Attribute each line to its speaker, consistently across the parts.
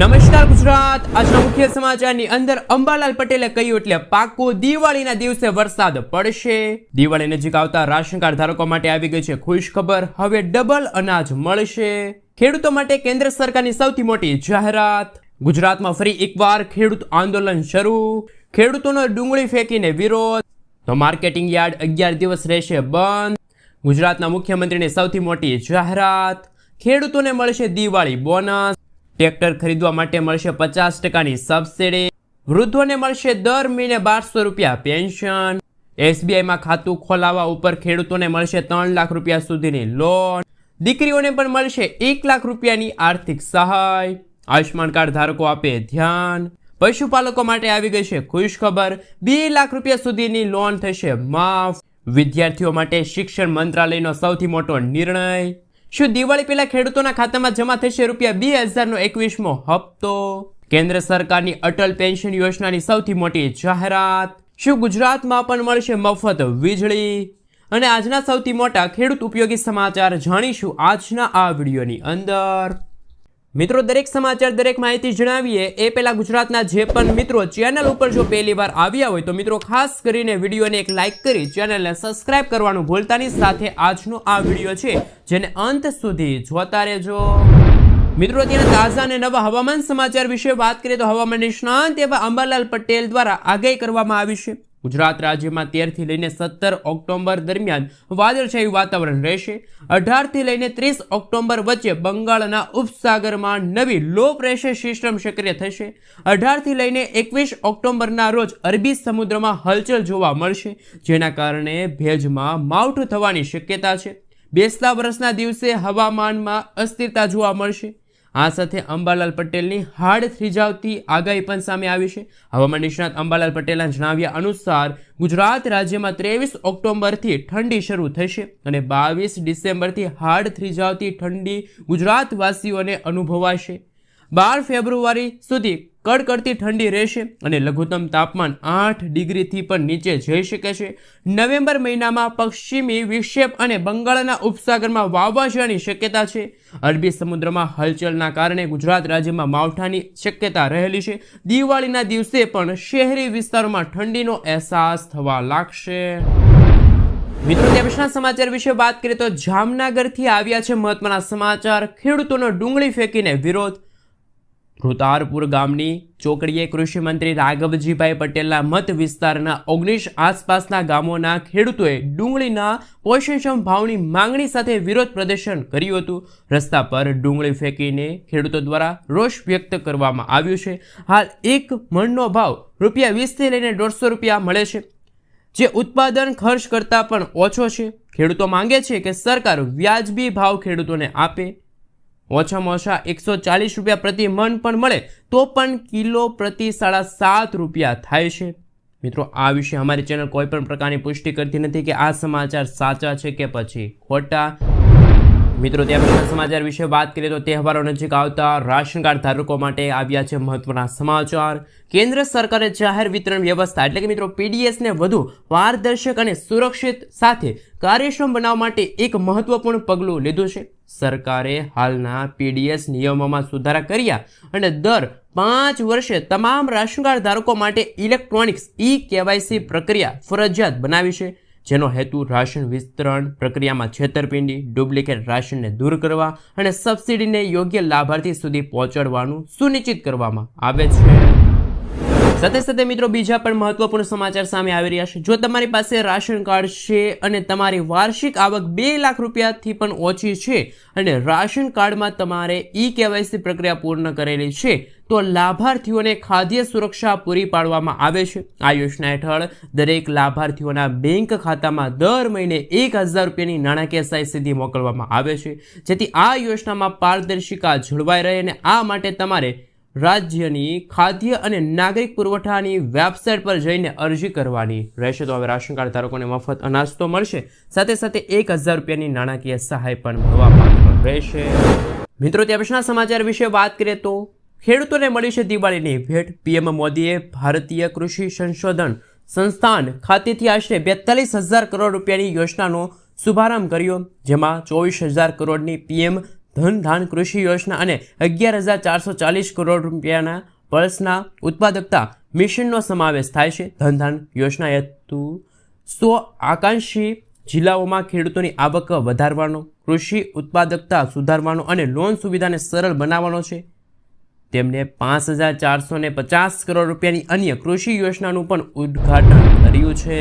Speaker 1: નમસ્કાર ગુજરાત। આજના મુખ્ય સમાચારની અંદર અંબાલાલ પટેલે કહ્યું એટલે પાકું દિવાળીના દિવસે વરસાદ પડશે। દિવાળી નજીક આવતા રાશન કાર્ડ ધારકો માટે આવી ગઈ છે ખુશ ખબર। હવે ડબલ અનાજ મળશે। ખેડૂતો માટે કેન્દ્ર સરકારની સૌથી મોટી જાહેરાત। ગુજરાતમાં ફરી એકવાર ખેડૂત આંદોલન શરૂ। ખેડૂતોનો ડુંગળી ફેંકીને વિરોધ। તો માર્કેટિંગ યાર્ડ 11 દિવસ રહેશે બંધ। ગુજરાતના મુખ્યમંત્રીની સૌથી મોટી જાહેરાત। ખેડૂતોને મળશે દિવાળી બોનસ। ટ્રેક્ટર ખરીદવા માટે મળશે 50% સબસિડી। વૃદ્ધોને મળશે દર મહિને 1200 રૂપિયા પેન્શન। એસબીઆઈમાં ખાતું ખોલાવવા ઉપર ખેડૂતોને મળશે 3 લાખ રૂપિયા સુધીની લોન। દીકરીઓને પણ મળશે 1 લાખ રૂપિયાની આર્થિક સહાય। આયુષ્માન કાર્ડ ધારકો આપે ધ્યાન। પશુપાલકો માટે આવી ગઈ છે ખુશ ખબર। 2 લાખ રૂપિયા સુધીની લોન થશે માફ। વિદ્યાર્થીઓ માટે શિક્ષણ મંત્રાલયનો સૌથી મોટો નિર્ણય। શું દિવાળી પહેલા ખેડૂતોના ખાતામાં જમા થશે ₹2000નો 21મો હપ્તો? કેન્દ્ર સરકારની અટલ પેન્શન યોજનાની સૌથી મોટી જાહેરાત। શું ગુજરાતમાં પણ મળશે મફત વીજળી? અને આજના સૌથી મોટા ખેડૂત ઉપયોગી સમાચાર જાણીશું આજના આ વિડીયોની અંદર। મિત્રો, દરેક સમાચાર દરેક માહિતી જણાવીએ એ પહેલા ગુજરાતના જે પણ મિત્રો ચેનલ ઉપર જો પહેલી વાર આવ્યા હોય તો મિત્રો ખાસ કરીને વિડીયોને એક લાઇક કરી ચેનલને સબસ્ક્રાઇબ કરવાનું ભૂલતા નહીં। સાથે આજનો આ વિડીયો છે જેને અંત સુધી જોતા રહેજો। મિત્રો, અત્યારે તાજા અને નવા હવામાન સમાચાર વિશે વાત કરીએ તો હવામાન નિષ્ણાંત એવા અંબાલાલ પટેલ દ્વારા આગાહી કરવામાં આવી છે। ગુજરાત રાજ્યમાં 13 થી લઈને 17 ઓક્ટોબર દરમિયાન વાદળછાયું વાતાવરણ રહેશે। 18 થી લઈને 30 ઓક્ટોબર વચ્ચે બંગાળના ઉપસાગરમાં નવી લો પ્રેશર સિસ્ટમ સક્રિય થશે। 18 થી લઈને 21 ઓક્ટોબરના રોજ અરબી સમુદ્રમાં હલચલ જોવા મળશે, જેના કારણે ભેજમાં માવઠું થવાની શક્યતા છે। બેસતા વર્ષના દિવસે હવામાનમાં અસ્થિરતા જોવા મળશે। આ સાથે અંબાલાલ પટેલની હાડ થીજાવતી આગાહી પણ સામે આવી છે। હવામાન નિષ્ણાત અંબાલાલ પટેલના જણાવ્યા અનુસાર ગુજરાત રાજ્યમાં 23 ઓક્ટોબરથી ઠંડી શરૂ થશે અને 22 ડિસેમ્બરથી હાડ થીજાવતી ઠંડી ગુજરાતવાસીઓને અનુભવાશે। 12 ફેબ્રુઆરી સુધી કડકડતી ઠંડી રહેશે અને લઘુત્તમ તાપમાન 8 ડિગ્રીથી પણ નીચે જઈ શકે છે। નવેમ્બર મહિનામાં પશ્ચિમી વિક્ષેપ અને બંગાળના ઉપસાગરમાં વાવાઝોડાની શક્યતા છે। અરબી સમુદ્રમાં હલચલના કારણે ગુજરાત રાજ્યમાં માવઠાની શક્યતા રહેલી છે। દિવાળીના દિવસે પણ શહેરી વિસ્તારોમાં ઠંડીનો અહેસાસ થવા લાગશે। મિત્રો, તે પછીના સમાચાર વિશે વાત કરીએ તો જામનગરથી આવ્યા છે મહત્વના સમાચાર। ખેડૂતોનો ડુંગળી ફેંકીને વિરોધ। રુતારપુર ગામની ચોકડીએ કૃષિ મંત્રી રાઘવજીભાઈ પટેલના મત વિસ્તારના 19 આસપાસના ગામોના ખેડૂતોએ ડુંગળીના પોષણક્ષમ ભાવની માંગણી સાથે વિરોધ પ્રદર્શન કર્યું હતું। રસ્તા પર ડુંગળી ફેંકીને ખેડૂતો દ્વારા રોષ વ્યક્ત કરવામાં આવ્યો છે। હાલ એક મણનો ભાવ ₹20 થી લઈને ₹150 મળે છે, જે ઉત્પાદન ખર્ચ કરતાં પણ ઓછો છે। ખેડૂતો માંગે છે કે સરકાર વ્યાજબી ભાવ ખેડૂતોને આપે। ઓછામાં ઓછા ₹140 પ્રતિ મણ પણ મળે તો પણ કિલો પ્રતિ ₹7.5 થાય છે। મિત્રો, આ વિશે અમારી ચેનલ કોઈ પણ પ્રકારની પુષ્ટિ કરતી નથી કે આ સમાચાર સાચા છે કે પછી ખોટા। મિત્રો, ત્યાં પછીના સમાચાર વિશે વાત કરીએ તો તહેવારો નજીક આવતા રાશન કાર્ડ ધારકો માટે આવ્યા છે મહત્વના સમાચાર। કેન્દ્ર સરકારે જાહેર વિતરણ વ્યવસ્થા એટલે કે મિત્રો પીડીએસને વધુ પારદર્શક અને સુરક્ષિત સાથે કાર્યક્ષમ બનાવવા માટે એક મહત્વપૂર્ણ પગલું લીધું છે। સરકારે હાલના પીડીએસ નિયમોમાં સુધારા કર્યા અને દર 5 વર્ષે તમામ રાશન કાર્ડ ધારકો માટે ઇલેક્ટ્રોનિક્સ કેવાયસી પ્રક્રિયા ફરજિયાત બનાવી છે, જેનો હેતુ રાશન વિતરણ પ્રક્રિયામાં છેતરપિંડી, ડુપ્લિકેટ રાશનને દૂર કરવા અને સબસિડીને યોગ્ય લાભાર્થી સુધી પહોંચાડવાનું સુનિશ્ચિત કરવામાં આવે છે। સાથે સાથે મિત્રો, બીજા પણ મહત્વપૂર્ણ સમાચાર સામે આવી રહ્યા છે। જો તમારી પાસે રાશન કાર્ડ છે અને તમારી વાર્ષિક આવક 2 લાખ રૂપિયાથી પણ ઓછી છે અને રાશન કાર્ડમાં તમારે કેવાયસી પ્રક્રિયા પૂર્ણ કરેલી છે તો લાભાર્થીઓને ખાદ્ય સુરક્ષા પૂરી પાડવામાં આવે છે। આ યોજના હેઠળ દરેક લાભાર્થીઓના બેંક ખાતામાં દર મહિને ₹1000ની નાણાકીય સહાય સીધી મોકલવામાં આવે છે, જેથી આ યોજનામાં પારદર્શિતા જળવાઈ રહે અને આ માટે તમારે રાજ્યની ખાદ્ય અને નાગરિક પુરવઠાની વેબસાઇટ પર જઈને અરજી કરવાની રહેશે। તો હવે રાશન કાર્ડ ધારકોને મફત અનાજ તો મળશે, સાથે સાથે ₹1000ની નાણાકીય સહાય પણ મળવાપાત્ર રહેશે। મિત્રો, ત્યાં પછીના સમાચાર વિશે વાત કરીએ તો ખેડૂતોને મળી છે દિવાળીની ભેટ। પીએમ મોદીએ ભારતીય કૃષિ સંશોધન સંસ્થાન ખાતેથી આશરે 42,000 કરોડ રૂપિયાની યોજનાનો શુભારંભ કર્યો, જેમાં 24,000 કરોડની પીએમ ધન કૃષિ યોજના અને 11,440 કરોડ રૂપિયાના પલ્સના ઉત્પાદકતા મિશનનો સમાવેશ થાય છે. ધન યોજના હેતુ 100 આકાંક્ષી જિલ્લાઓમાં ખેડૂતોની આવક વધારવાનો, કૃષિ ઉત્પાદકતા સુધારવાનો અને લોન સુવિધાને સરળ બનાવવાનો છે. તેમણે 5,450 કરોડ રૂપિયાની અન્ય કૃષિ યોજનાનું પણ ઉદ્ઘાટન કર્યું છે.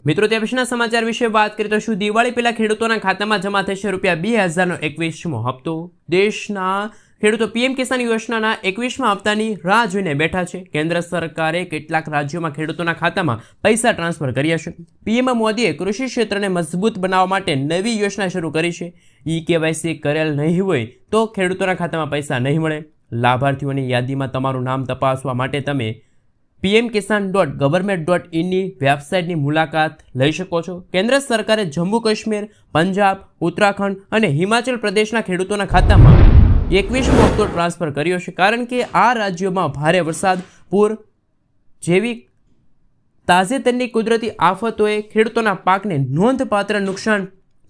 Speaker 1: મિત્રો, તે પછીના સમાચાર વિશે વાત કરીએ તો શું દિવાળી પહેલા ખેડૂતોના ખાતામાં જમા થશે ₹2,000નો 21મો હપ્તો? દેશના ખેડૂતો પીએમ કિસાન યોજનાના 21મા હપ્તાની રાહ જોઈને બેઠા છે. કેન્દ્ર સરકારે કેટલાક રાજ્યોમાં ખેડૂતોના ખાતામાં પૈસા ટ્રાન્સફર કર્યા છે. પીએમ મોદીએ કૃષિ ક્ષેત્રને મજબૂત બનાવવા માટે નવી યોજના શરૂ કરી છે. KYC કરેલ નહીં હોય તો ખેડૂતોના ખાતામાં પૈસા નહીં મળે. લાભાર્થીઓની યાદીમાં તમારું નામ તપાસવા માટે તમે pmkisan.government.in ની વેબસાઇટની મુલાકાત લઈ શકો છો. કેન્દ્ર સરકારે જમ્મુ કાશ્મીર, પંજાબ, ઉત્તરાખંડ અને હિમાચલ પ્રદેશના ખેડૂતોના ખાતામાં 21મો હપ્તો ટ્રાન્સફર કર્યો છે, કારણ કે આ રાજ્યોમાં ભારે વરસાદ, પૂર જેવી તાજેતરની કુદરતી આફતોએ ખેડૂતોના પાકને નોંધપાત્ર નુકસાન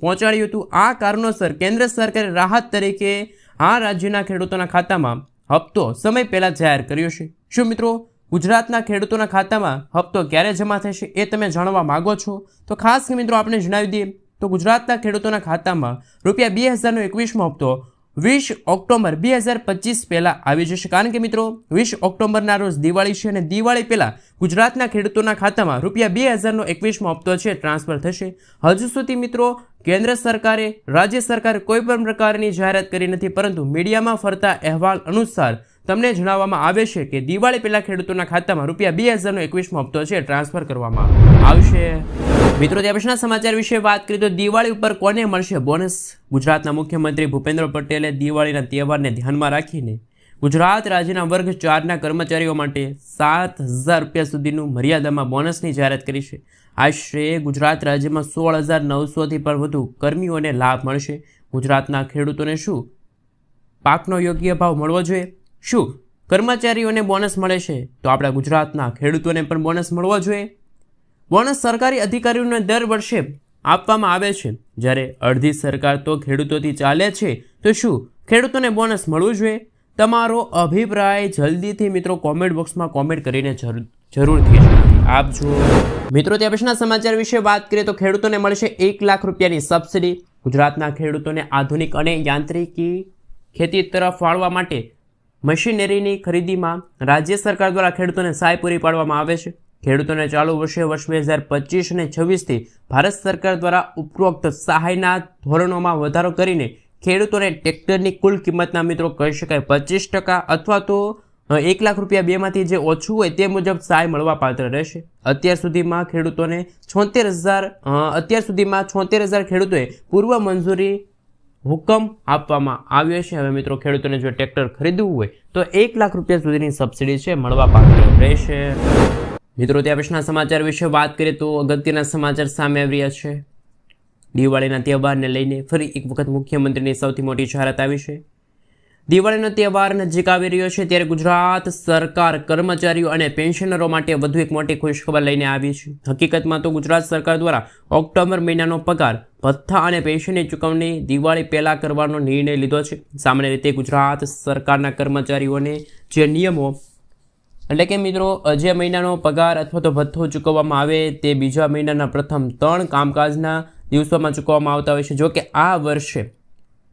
Speaker 1: પહોંચાડ્યું હતું. આ કારણોસર કેન્દ્ર સરકારે રાહત તરીકે આ રાજ્યના ખેડૂતોના ખાતામાં હપ્તો સમય પહેલા જાહેર કર્યો છે. શું મિત્રો, ગુજરાતના ખેડૂતોના ખાતામાં હપ્તો ક્યારે જમા થશે એ તમે જાણવા માંગો છો? તો ખાસ મિત્રો આપણે જણાવી દઈએ તો ગુજરાતના ખેડૂતોના ખાતામાં ₹2,000નો 21મો હપ્તો 20 ઓક્ટોબર 2025 પહેલાં આવી જશે, કારણ કે મિત્રો 20 ઓક્ટોબરના રોજ દિવાળી છે અને દિવાળી પહેલાં ગુજરાતના ખેડૂતોના ખાતામાં ₹2,000નો 21મો હપ્તો છે ટ્રાન્સફર થશે. હજુ સુધી મિત્રો કેન્દ્ર સરકારે, રાજ્ય સરકારે કોઈ પણ પ્રકારની જાહેરાત કરી નથી, પરંતુ મીડિયામાં ફરતા અહેવાલ અનુસાર તમને જણાવવામાં આવે છે કે દિવાળી પહેલા ખેડૂતોના ખાતામાં ₹2,000નો 21મો હપ્તો છે ટ્રાન્સફર કરવામાં આવશે. મિત્રો, ત્યાં પછીના સમાચાર વિશે વાત કરીએ તો દિવાળી ઉપર કોને મળશે બોનસ? ગુજરાતના મુખ્યમંત્રી ભૂપેન્દ્ર પટેલે દિવાળીના તહેવારને ધ્યાનમાં રાખીને ગુજરાત રાજ્યના વર્ગ 4ના કર્મચારીઓ માટે ₹7,000 સુધીનું મર્યાદામાં બોનસની જાહેરાત કરી છે. આશરે ગુજરાત રાજ્યમાં 16,900થી પણ વધુ કર્મીઓને લાભ મળશે. ગુજરાતના ખેડૂતોને શું પાકનો યોગ્ય ભાવ મળવો જોઈએ? શું કર્મચારીઓને બોનસ મળે છે તો આપણા ગુજરાતના ખેડૂતોને પણ બોનસ મળવો જોઈએ? બોનસ સરકારી અધિકારીઓને દર વર્ષે આપવામાં આવે છે, જ્યારે અડધી સરકાર તો ખેડૂતોથી ચાલે છે. તો શું ખેડૂતોને બોનસ મળવું જોઈએ? તમારો અભિપ્રાય જલ્દીથી મિત્રો કોમેન્ટ બોક્સમાં કોમેન્ટ કરીને જરૂરથી આપજો. મિત્રો, ત્યાં પછીના સમાચાર વિશે વાત કરીએ તો ખેડૂતોને મળશે ₹1 લાખની સબસિડી. ગુજરાતના ખેડૂતોને આધુનિક અને યાંત્રિકી ખેતી તરફ વાળવા માટે મશીનરીની ખરીદીમાં રાજ્ય સરકાર દ્વારા ખેડૂતોને સહાય પૂરી પાડવામાં આવે છે. ખેડૂતોને ચાલુ વર્ષે વર્ષ 2025 અને 26થી ભારત સરકાર દ્વારા ઉપરોક્ત સહાયના ધોરણોમાં વધારો કરીને ખેડૂતોને ટ્રેક્ટરની કુલ કિંમતના મિત્રો કહી શકાય 25% અથવા તો ₹1 લાખ બેમાંથી જે ઓછું હોય તે મુજબ સહાય મળવા પાત્ર રહેશે. અત્યાર સુધીમાં 76,000 ખેડૂતોએ પૂર્વ મંજૂરી હુકમ આપવામાં આવ્યો છે. હવે મિત્રો ખેડૂતોને જો ટ્રેક્ટર ખરીદવું હોય તો ₹1 લાખ સુધીની સબસિડી છે મળવા પાત્ર રહેશે. મિત્રો, ત્યાં પછીના સમાચાર વિશે વાત કરીએ તો અગત્યના સમાચાર સામે આવી રહ્યા છે. દિવાળીના તહેવારને લઈને ફરી એક વખત મુખ્યમંત્રીની સૌથી મોટી જાહેરાત આવી છે. દિવાળીનો તહેવાર નજીક આવી રહ્યો છે ત્યારે ગુજરાત સરકાર કર્મચારીઓ અને પેન્શનરો માટે વધુ એક મોટી ખુશખબર લઈને આવી છે. હકીકતમાં તો ગુજરાત સરકાર દ્વારા ઓક્ટોબર મહિનાનો પગાર, ભથ્થા અને પેન્શનની ચૂકવણી દિવાળી પહેલાં કરવાનો નિર્ણય લીધો છે. સામાન્ય રીતે ગુજરાત સરકારના કર્મચારીઓને જે નિયમો એટલે કે મિત્રો જે મહિનાનો પગાર અથવા તો ભથ્થો ચૂકવવામાં આવે તે બીજા મહિનાના પ્રથમ 3 કામકાજના દિવસોમાં ચૂકવવામાં આવતા હોય છે. જો કે આ વર્ષે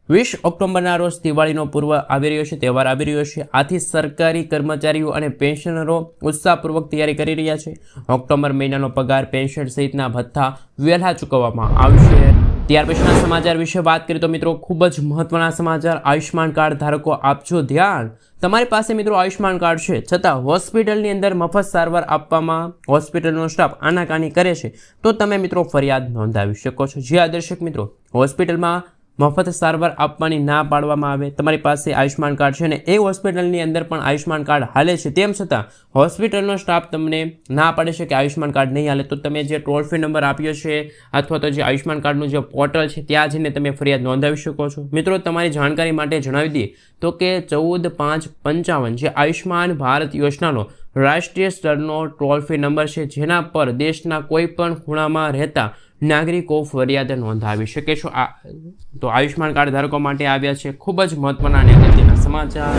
Speaker 1: 20 ઓક્ટોબરના રોજ દિવાળીનો પૂર્વ આવી રહ્યો છે, તહેવાર આવી રહ્યો છે. આથી સરકારી કર્મચારીઓ અને પેન્શનરો ઉત્સાહપૂર્વક તૈયારી કરી રહ્યા છે. ઓક્ટોબર મહિનાનો પગાર, પેન્શન સહિતના ભથ્થા વહેલા ચૂકવવામાં આવશે. ત્યાર પછીના સમાચાર વિશે વાત કરીએ તો મિત્રો ખૂબ જ મહત્વના સમાચાર. આયુષ્માન કાર્ડ ધારકો આપજો ધ્યાન. તમારી પાસે મિત્રો આયુષ્માન કાર્ડ છે છતાં હોસ્પિટલની અંદર મફત સારવાર આપવામાં હોસ્પિટલનો સ્ટાફ આનાકાની કરે છે તો તમે મિત્રો ફરિયાદ નોંધાવી શકો છો. જે દર્શક મિત્રો હોસ્પિટલમાં મફત સારવાર આપવાની ના પાડવામાં આવે, તમારી પાસે આયુષ્માન કાર્ડ છે અને એ હોસ્પિટલની અંદર પણ આયુષ્માન કાર્ડ હાલે છે, તેમ છતાં હોસ્પિટલનો સ્ટાફ તમને ના પાડે છે કે આયુષ્માન કાર્ડ નહીં હાલે, તો તમે જે ટોલ ફ્રી નંબર આપ્યો છે અથવા તો જે આયુષ્માન કાર્ડનું જે પોર્ટલ છે ત્યાં જઈને તમે ફરિયાદ નોંધાવી શકો છો. મિત્રો, તમારી જાણકારી માટે જણાવી દઈએ તો કે 14,555 જે આયુષ્માન ભારત યોજનાનો રાષ્ટ્રીય સ્તરનો ટોલ ફ્રી નંબર છે, જેના પર દેશના કોઈ પણ ખૂણામાં રહેતા નાગરિકો ફરિયાદ નોંધાવી શકે છે. તો આયુષ્માન કાર્ડ ધારકો માટે આવ્યા છે ખૂબ જ મહત્વના અને અગત્યના સમાચાર.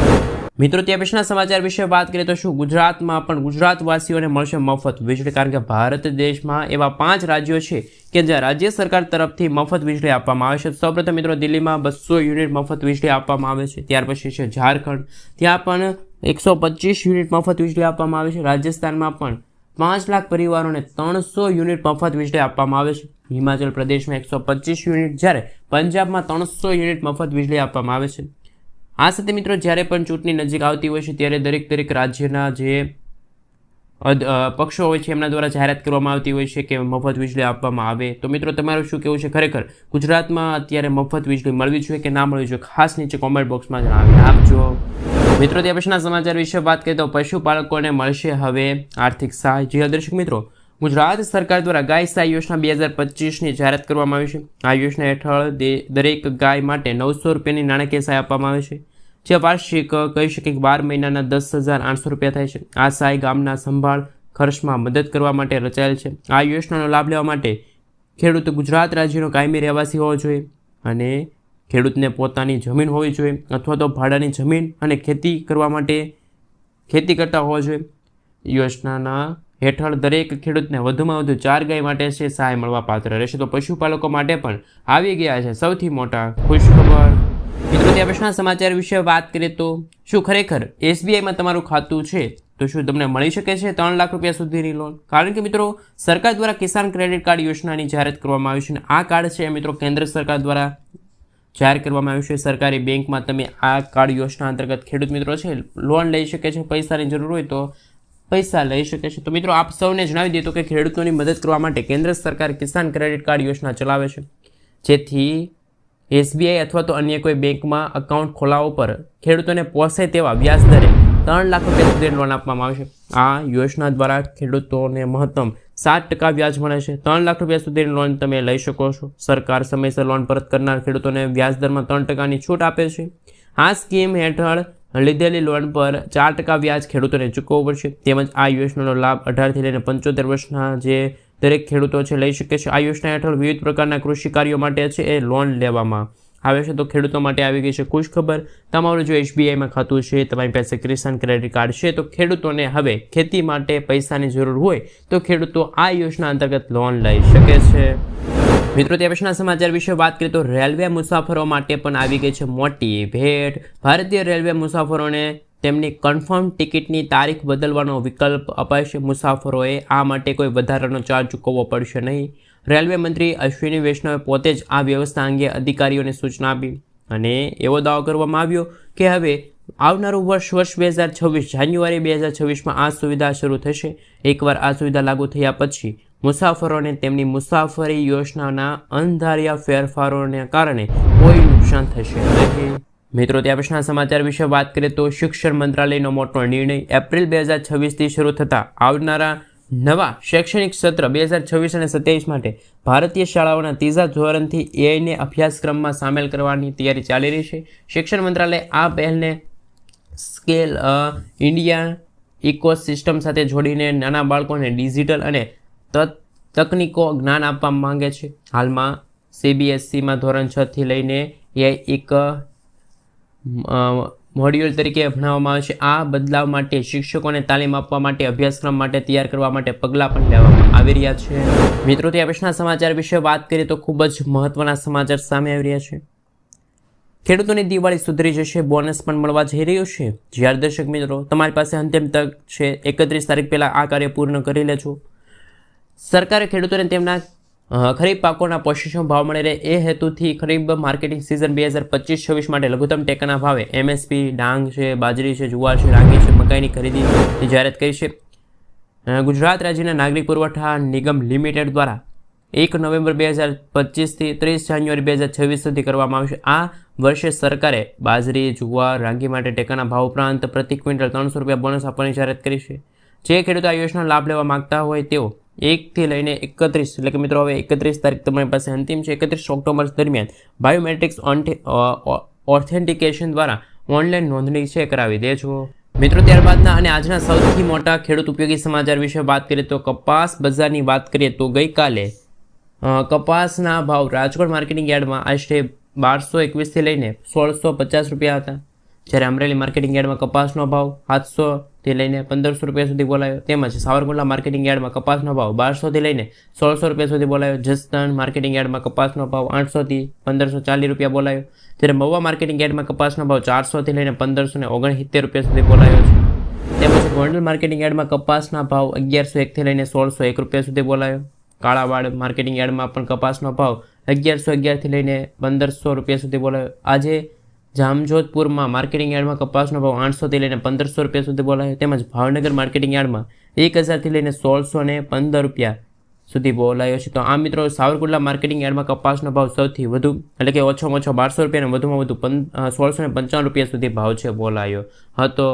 Speaker 1: મિત્રો, ત્યાં પછીના સમાચાર વિશે વાત કરીએ તો શું ગુજરાતમાં પણ ગુજરાતવાસીઓને મળશે મફત વીજળી? કારણ કે ભારત દેશમાં એવા 5 રાજ્યો છે કે જ્યાં રાજ્ય સરકાર તરફથી મફત વીજળી આપવામાં આવે છે. સૌપ્રથમ મિત્રો દિલ્હીમાં 200 યુનિટ મફત વીજળી આપવામાં આવે છે. ત્યાર પછી છે ઝારખંડ, ત્યાં પણ 125 યુનિટ મફત વીજળી આપવામાં આવે છે. રાજસ્થાનમાં પણ 5 લાખ પરિવારોને 300 યુનિટ મફત વીજળી આપવામાં આવે છે. હિમાચલ પ્રદેશમાં 125 યુનિટ, જ્યારે પંજાબમાં 300 યુનિટ મફત વીજળી આપવામાં આવે છે. આ સાથે મિત્રો જ્યારે પણ ચૂંટણી નજીક આવતી હોય છે ત્યારે દરેક રાજ્યના જે પક્ષો હોય છે એમના દ્વારા જાહેરાત કરવામાં આવતી હોય છે કે મફત વીજળી આપવામાં આવે. તો મિત્રો તમારું શું કહેવું છે? ખરેખર ગુજરાતમાં અત્યારે મફત વીજળી મળવી જોઈએ કે ના મળવી જોઈએ? ખાસ નીચે કોમેન્ટ બોક્સમાં જણાવી આપજો. મિત્રો, ત્યાં પછીના સમાચાર વિશે વાત કરીએ તો પશુપાલકોને મળશે હવે આર્થિક સહાય. જી દર્શક મિત્રો, ગુજરાત સરકાર દ્વારા ગાય સહાય યોજના 2025ની જાહેરાત કરવામાં આવી છે. આ યોજના હેઠળ દરેક ગાય માટે 900 રૂપિયાની નાણાકીય સહાય આપવામાં આવે છે, જે વાર્ષિક કહી શકે કે 12 મહિનાના 10,800 રૂપિયા થાય છે. આ સહાય ગામના સંભાળ ખર્ચમાં મદદ કરવા માટે રચાયેલ છે. આ યોજનાનો લાભ લેવા માટે ખેડૂત ગુજરાત રાજ્યનો કાયમી રહેવાસી હોવો જોઈએ અને ખેડૂતને પોતાની જમીન હોવી જોઈએ અથવા તો ભાડાની જમીન અને ખેતી કરવા માટે ખેતી કરતા હોવા જોઈએ. યોજનાના હેઠળ દરેક ખેડૂતને વધુમાં વધુ 4 ગાય માટે છે સહાય મળવા પાત્ર રહેશે. તો પશુપાલકો માટે પણ આવી ગયા છે સૌથી મોટા ખુશખબર. મિત્રો, ત્યાં પછીના સમાચાર વિશે વાત કરીએ તો શું ખરેખર SBIમાં તમારું ખાતું છે તો શું તમને મળી શકે છે 3 લાખ રૂપિયા સુધીની લોન? કારણ કે મિત્રો સરકાર દ્વારા કિસાન ક્રેડિટ કાર્ડ યોજનાની જાહેરાત કરવામાં આવી છે અને આ કાર્ડ છે મિત્રો કેન્દ્ર સરકાર દ્વારા જાહેર કરવામાં આવ્યું છે. સરકારી બેંકમાં તમે આ કાર્ડ યોજના અંતર્ગત ખેડૂત મિત્રો છે લોન લઈ શકે છે. પૈસાની જરૂર હોય તો પૈસા લઈ શકે છે. તો મિત્રો આપ સૌને જણાવી દઈએ તો કે ખેડૂતોની મદદ કરવા માટે કેન્દ્ર સરકાર કિસાન ક્રેડિટ કાર્ડ યોજના ચલાવે છે, જેથી SBI અથવા તો અન્ય કોઈ બેંકમાં એકાઉન્ટ ખોલાવવા પર ખેડૂતોને પોસાય તેવા વ્યાજ દરે 3 લાખ રૂપિયા સુધીની લોન આપવામાં આવે છે. આ યોજના દ્વારા ખેડૂતોને મહત્તમ 7% વ્યાજ મળે છે. 3 લાખ રૂપિયા સુધીની લોન તમે લઈ શકો છો. સરકાર સમયસર લોન પરત કરનાર ખેડૂતોને વ્યાજદરમાં 3%ની છૂટ આપે છે. આ સ્કીમ હેઠળ લીધેલી લોન પર 4% વ્યાજ ખેડૂતોને ચૂકવવું પડશે. તેમજ આ યોજનાનો લાભ 18થી લઈને 75 વર્ષના જે દરેક ખેડૂતો છે લઈ શકે છે. આ યોજના હેઠળ વિવિધ પ્રકારના કૃષિ કાર્યો માટે છે એ લોન લેવામાં આવે છે. તો ખેડૂતો માટે આવી ગઈ છે ખુશ ખબર. તમારું જો SBIમાં ખાતું છે, તમારી પાસે કિસાન ક્રેડિટ કાર્ડ છે, તો ખેડૂતોને હવે ખેતી માટે પૈસાની જરૂર હોય તો ખેડૂતો આ યોજના અંતર્ગત લોન લઈ શકે છે. મિત્રો, ત્યાં પછીના સમાચાર વિશે વાત કરીએ તો રેલવે મુસાફરો માટે પણ આવી ગઈ છે મોટી ભેટ. ભારતીય રેલવે મુસાફરોને તેમની કન્ફર્મ ટિકિટની તારીખ બદલવાનો વિકલ્પ અપાય છે. મુસાફરોએ આ માટે કોઈ વધારાનો ચાર્જ ચૂકવવો પડશે નહીં. રેલવે મંત્રી અશ્વિની વૈષ્ણવે પોતે જ આ વ્યવસ્થા અંગે અધિકારીઓને સૂચના આપી અને એવો દાવો કરવામાં આવ્યો કે હવે આવનારું વર્ષ 2026 જાન્યુઆરી 2026માં આ સુવિધા શરૂ થશે. એકવાર આ સુવિધા લાગુ થયા પછી મુસાફરોને તેમની મુસાફરી યોજનાના અણધાર્યા ફેરફારોને કારણે કોઈ નુકસાન થશે નહીં. મિત્રો, ત્યાં પછીના સમાચાર વિશે વાત કરીએ તો શિક્ષણ મંત્રાલયનો મોટો નિર્ણય. એપ્રિલ 2026થી શરૂ થતા આવનારા નવા શૈક્ષણિક સત્ર 2026 અને 27 માટે ભારતીય શાળાઓના 3જા ધોરણથી AIને અભ્યાસક્રમમાં સામેલ કરવાની તૈયારી ચાલી રહી છે. શિક્ષણ મંત્રાલય આ પહેલને સ્કેલ ઇન્ડિયા ઇકોસિસ્ટમ સાથે જોડીને નાના બાળકોને ડિજિટલ અને તકનીકો જ્ઞાન આપવા માંગે છે. હાલમાં CBSEમાં ધોરણ 6 થી લઈને AI એક મોડ્યુલ તરીકે ભણાવવામાં આવે છે. આ બદલાવ માટે શિક્ષકોને તાલીમ આપવા માટે અભ્યાસક્રમ માટે તૈયાર કરવા માટે પગલાં પણ લેવામાં આવી રહ્યા છે. મિત્રો, ત્યાં પછીના સમાચાર વિશે વાત કરીએ તો ખૂબ જ મહત્વના સમાચાર સામે આવી રહ્યા છે. ખેડૂતોની દિવાળી સુધરી જશે, બોનસ પણ મળવા જઈ રહ્યું છે. જ્યારે દર્શક મિત્રો તમારી પાસે અંતિમ તક છે 31 તારીખ પહેલાં આ કાર્ય પૂર્ણ કરી લેજો. સરકારે ખેડૂતોને તેમના ખરીફ પાકોના પોષણ ભાવ મળી રહે એ હેતુથી ખરીફ માર્કેટિંગ સિઝન 2025-26 માટે લઘુત્તમ ટેકાના ભાવે MSP ડાંગ છે, બાજરી છે, જુવાર છે, રાગી છે, મકાઈની ખરીદીની જાહેરાત કરી છે. ગુજરાત રાજ્યના નાગરિક પુરવઠા નિગમ લિમિટેડ દ્વારા 1 નવેમ્બર 2025થી 30 જાન્યુઆરી 2026 સુધી કરવામાં આવશે. આ વર્ષે સરકારે બાજરી, જુવાર, રાગી માટે ટેકાના ભાવ ઉપરાંત પ્રતિ ક્વિન્ટલ 300 રૂપિયા બોનસ આપવાની જાહેરાત કરી છે. જે ખેડૂતો આ યોજના લાભ લેવા માંગતા હોય તેઓ 1 થી લઈને 31 એટલે કે મિત્રો હવે 31 તારીખ તમારી પાસે અંતિમ છે. 31 ઓક્ટોબર દરમિયાન બાયોમેટ્રિક્સ ઓથેન્ટિકેશન દ્વારા ઓનલાઈન નોંધણી છે કરાવી દેજો. મિત્રો, ત્યારબાદના અને આજના સૌથી મોટા ખેડૂત ઉપયોગી સમાચાર વિશે વાત કરીએ તો કપાસ બજારની વાત કરીએ તો ગઈકાલે કપાસના ભાવ રાજકોટ માર્કેટિંગ યાર્ડમાં આશરે 1221થી લઈને 1650 રૂપિયા હતા, જ્યારે અમરેલી માર્કેટિંગ યાર્ડમાં કપાસનો ભાવ 700થી લઈને 1500 રૂપિયા સુધી બોલાયો. તેમજ સાવરકુંડલા માર્કેટિંગ યાર્ડમાં કપાસનો ભાવ 1200થી લઈને 1600 રૂપિયા સુધી બોલાયો. જસદણ માર્કેટિંગ યાર્ડમાં કપાસનો ભાવ 800થી 1540 રૂપિયા બોલાયો, જ્યારે મહુવા માર્કેટિંગ યાર્ડમાં કપાસનો ભાવ 400થી લઈને 1569 રૂપિયા સુધી બોલાયો છે. તેમજ ગોંડલ માર્કેટિંગ યાર્ડમાં કપાસના ભાવ 1101થી લઈને 1601 રૂપિયા સુધી બોલાયો. કાળાવાડ માર્કેટિંગ યાર્ડમાં પણ કપાસનો ભાવ 1111થી લઈને 1500 રૂપિયા સુધી બોલાયો. આજે જામજોધપુરમાં માર્કેટિંગ યાર્ડમાં કપાસનો ભાવ 800થી લઈને 1500 રૂપિયા સુધી બોલાયો. તેમજ ભાવનગર માર્કેટિંગ યાર્ડમાં 1000થી લઈને 1615 રૂપિયા સુધી બોલાયો છે. તો આ મિત્રો સાવરકુંડલા માર્કેટિંગ યાર્ડમાં કપાસનો ભાવ સૌથી વધુ એટલે કે ઓછામાં ઓછો 1200 રૂપિયા અને વધુમાં વધુ 1655 રૂપિયા સુધી ભાવ છે બોલાયો હતો.